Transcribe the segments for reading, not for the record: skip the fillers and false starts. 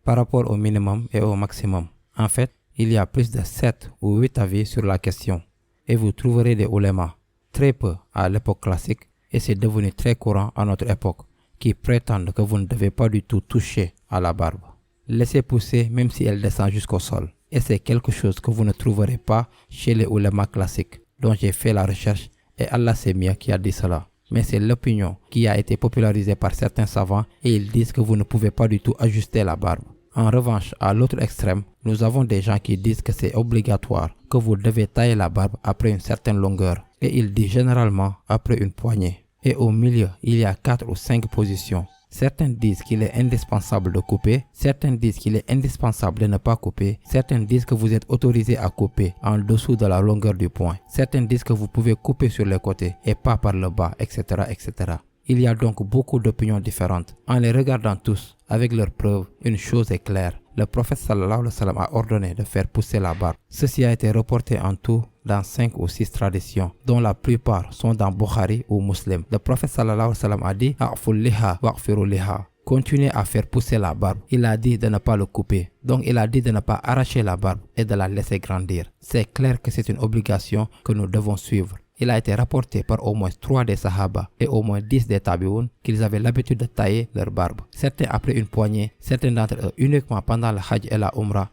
par rapport au minimum et au maximum. En fait, il y a plus de 7 ou 8 avis sur la question. Et vous trouverez des ulémas, très peu à l'époque classique, et c'est devenu très courant à notre époque, qui prétendent que vous ne devez pas du tout toucher à la barbe. Laissez pousser même si elle descend jusqu'au sol. Et c'est quelque chose que vous ne trouverez pas chez les ulémas classiques, dont j'ai fait la recherche, et Allah c'est mieux qui a dit cela. Mais c'est l'opinion qui a été popularisée par certains savants et ils disent que vous ne pouvez pas du tout ajuster la barbe. En revanche, à l'autre extrême, nous avons des gens qui disent que c'est obligatoire, que vous devez tailler la barbe après une certaine longueur. Et ils disent généralement après une poignée. Et au milieu, il y a 4 ou 5 positions. Certains disent qu'il est indispensable de couper, certains disent qu'il est indispensable de ne pas couper, certains disent que vous êtes autorisé à couper en dessous de la longueur du poing, certains disent que vous pouvez couper sur les côtés et pas par le bas, etc., etc. Il y a donc beaucoup d'opinions différentes. En les regardant tous, avec leurs preuves, une chose est claire. Le prophète sallallahu alayhi wa sallam a ordonné de faire pousser la barbe. Ceci a été reporté en tout dans 5 ou 6 traditions, dont la plupart sont dans Bukhari ou Muslim. Le prophète sallallahu alayhi wa sallam a dit « A'ful liha wa'firu liha ». Continuez à faire pousser la barbe. Il a dit de ne pas le couper. Donc il a dit de ne pas arracher la barbe et de la laisser grandir. C'est clair que c'est une obligation que nous devons suivre. Il a été rapporté par au moins 3 des Sahaba et au moins 10 des Tabi'un qu'ils avaient l'habitude de tailler leur barbe. Certains après une poignée, certains d'entre eux uniquement pendant le Hajj et la Umrah,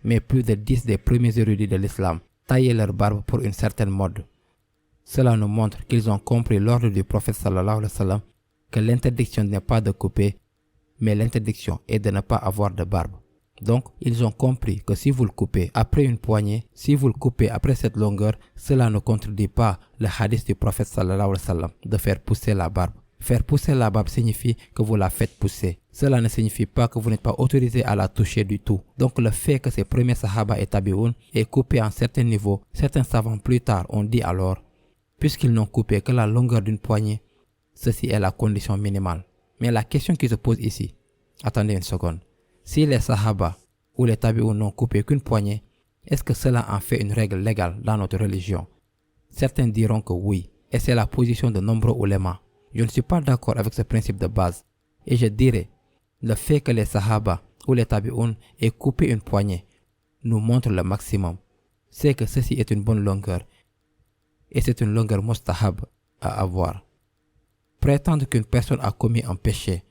mais plus de 10 des premiers érudits de l'islam taillaient leur barbe pour une certaine mode. Cela nous montre qu'ils ont compris l'ordre du prophète sallallahu alayhi wa sallam que l'interdiction n'est pas de couper, mais l'interdiction est de ne pas avoir de barbe. Donc, ils ont compris que si vous le coupez après une poignée, si vous le coupez après cette longueur, cela ne contredit pas le hadith du prophète sallallahu alayhi wa sallam de faire pousser la barbe. Faire pousser la barbe signifie que vous la faites pousser. Cela ne signifie pas que vous n'êtes pas autorisé à la toucher du tout. Donc, le fait que ces premiers sahaba et tabi'un aient coupé à un certain niveau, certains savants plus tard ont dit alors, puisqu'ils n'ont coupé que la longueur d'une poignée, ceci est la condition minimale. Mais la question qui se pose ici, attendez une seconde. Si les sahaba ou les tabi'un n'ont coupé qu'une poignée, est-ce que cela en fait une règle légale dans notre religion? Certains diront que oui, et c'est la position de nombreux ulémas. Je ne suis pas d'accord avec ce principe de base. Et je dirais, le fait que les sahaba ou les tabi'un aient coupé une poignée nous montre le maximum. C'est que ceci est une bonne longueur, et c'est une longueur mustahab à avoir. Prétendre qu'une personne a commis un péché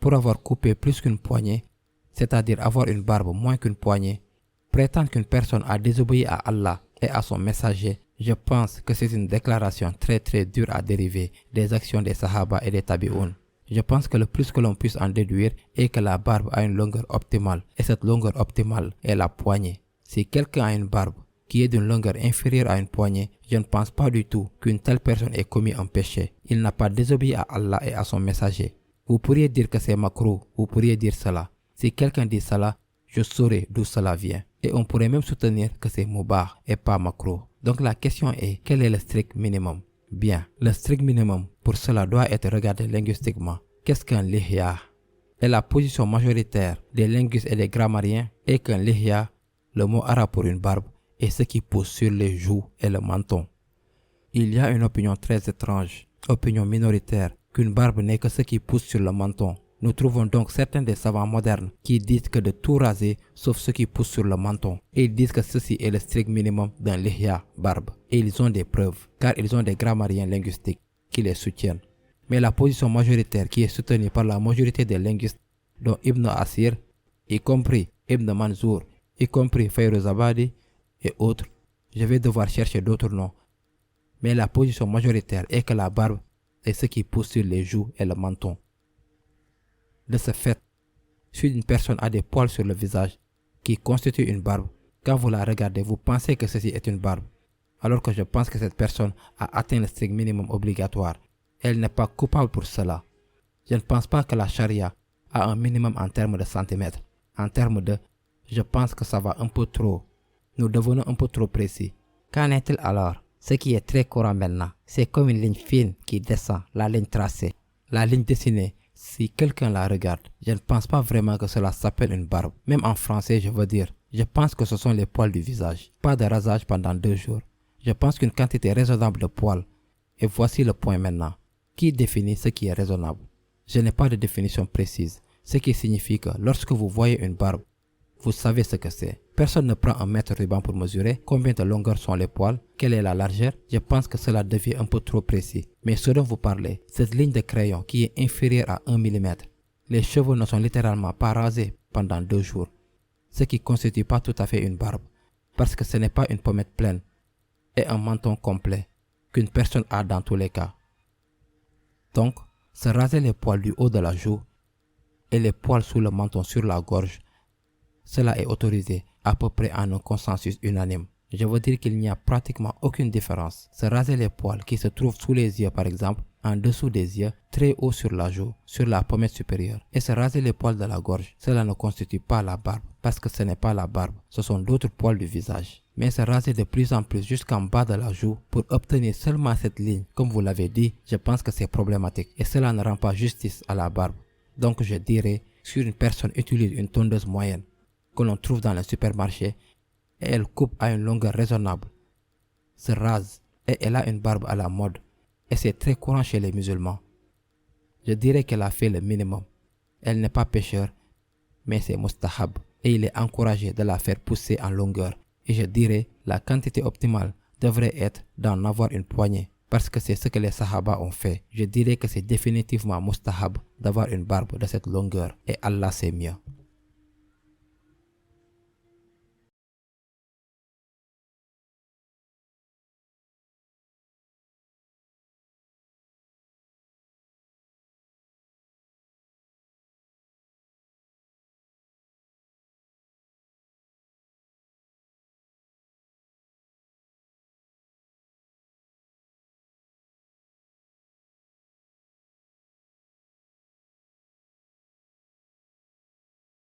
pour avoir coupé plus qu'une poignée, c'est-à-dire avoir une barbe moins qu'une poignée, prétendre qu'une personne a désobéi à Allah et à son messager, je pense que c'est une déclaration très dure à dériver des actions des sahaba et des tabi'un. Je pense que le plus que l'on puisse en déduire est que la barbe a une longueur optimale, et cette longueur optimale est la poignée. Si quelqu'un a une barbe qui est d'une longueur inférieure à une poignée, je ne pense pas du tout qu'une telle personne ait commis un péché. Il n'a pas désobéi à Allah et à son messager. Vous pourriez dire que c'est makruh, vous pourriez dire cela. Si quelqu'un dit cela, je saurai d'où cela vient. Et on pourrait même soutenir que c'est mubah et pas makruh. Donc la question est, quel est le strict minimum? Bien, le strict minimum pour cela doit être regardé linguistiquement. Qu'est-ce qu'un lihya? Et la position majoritaire des linguistes et des grammariens est qu'un lihya, le mot arabe pour une barbe, est ce qui pousse sur les joues et le menton. Il y a une opinion très étrange, opinion minoritaire, qu'une barbe n'est que ce qui pousse sur le menton. Nous trouvons donc certains des savants modernes qui disent que de tout raser sauf ce qui pousse sur le menton. Et ils disent que ceci est le strict minimum d'un lihya, barbe. Et ils ont des preuves, car ils ont des grammariens linguistiques qui les soutiennent. Mais la position majoritaire qui est soutenue par la majorité des linguistes, dont Ibn Asir, y compris Ibn Manzour, y compris Fayruzabadi et autres, je vais devoir chercher d'autres noms. Mais la position majoritaire est que la barbe est ce qui pousse sur les joues et le menton. De ce fait, si une personne a des poils sur le visage qui constituent une barbe, quand vous la regardez, vous pensez que ceci est une barbe, alors que je pense que cette personne a atteint le strict minimum obligatoire. Elle n'est pas coupable pour cela. Je ne pense pas que la charia a un minimum en termes de centimètres. En termes de, je pense que ça va un peu trop. Nous devenons un peu trop précis. Qu'en est-il alors? Ce qui est très courant maintenant, c'est comme une ligne fine qui descend, la ligne tracée, la ligne dessinée. Si quelqu'un la regarde, je ne pense pas vraiment que cela s'appelle une barbe. Même en français, je veux dire, je pense que ce sont les poils du visage. Pas de rasage pendant 2 jours. Je pense qu'une quantité raisonnable de poils. Et voici le point maintenant. Qui définit ce qui est raisonnable? Je n'ai pas de définition précise. Ce qui signifie que lorsque vous voyez une barbe, vous savez ce que c'est. Personne ne prend un mètre de ruban pour mesurer combien de longueur sont les poils, quelle est la largeur. Je pense que cela devient un peu trop précis. Mais ce dont vous parlez, cette ligne de crayon qui est inférieure à 1 mm. Les cheveux ne sont littéralement pas rasés pendant 2 jours. Ce qui ne constitue pas tout à fait une barbe. Parce que ce n'est pas une pommette pleine et un menton complet qu'une personne a dans tous les cas. Donc, se raser les poils du haut de la joue et les poils sous le menton sur la gorge, cela est autorisé à peu près en un consensus unanime. Je veux dire qu'il n'y a pratiquement aucune différence. Se raser les poils qui se trouvent sous les yeux par exemple, en dessous des yeux, très haut sur la joue, sur la pommette supérieure, et se raser les poils de la gorge, cela ne constitue pas la barbe, parce que ce n'est pas la barbe, ce sont d'autres poils du visage. Mais se raser de plus en plus jusqu'en bas de la joue pour obtenir seulement cette ligne, comme vous l'avez dit, je pense que c'est problématique, et cela ne rend pas justice à la barbe. Donc je dirais, si une personne utilise une tondeuse moyenne, que l'on trouve dans le supermarché, et elle coupe à une longueur raisonnable, se rase, et elle a une barbe à la mode, et c'est très courant chez les musulmans. Je dirais qu'elle a fait le minimum. Elle n'est pas pécheur, mais c'est mustahab, et il est encouragé de la faire pousser en longueur. Et je dirais, la quantité optimale devrait être d'en avoir une poignée, parce que c'est ce que les sahaba ont fait. Je dirais que c'est définitivement mustahab d'avoir une barbe de cette longueur, et Allah sait mieux.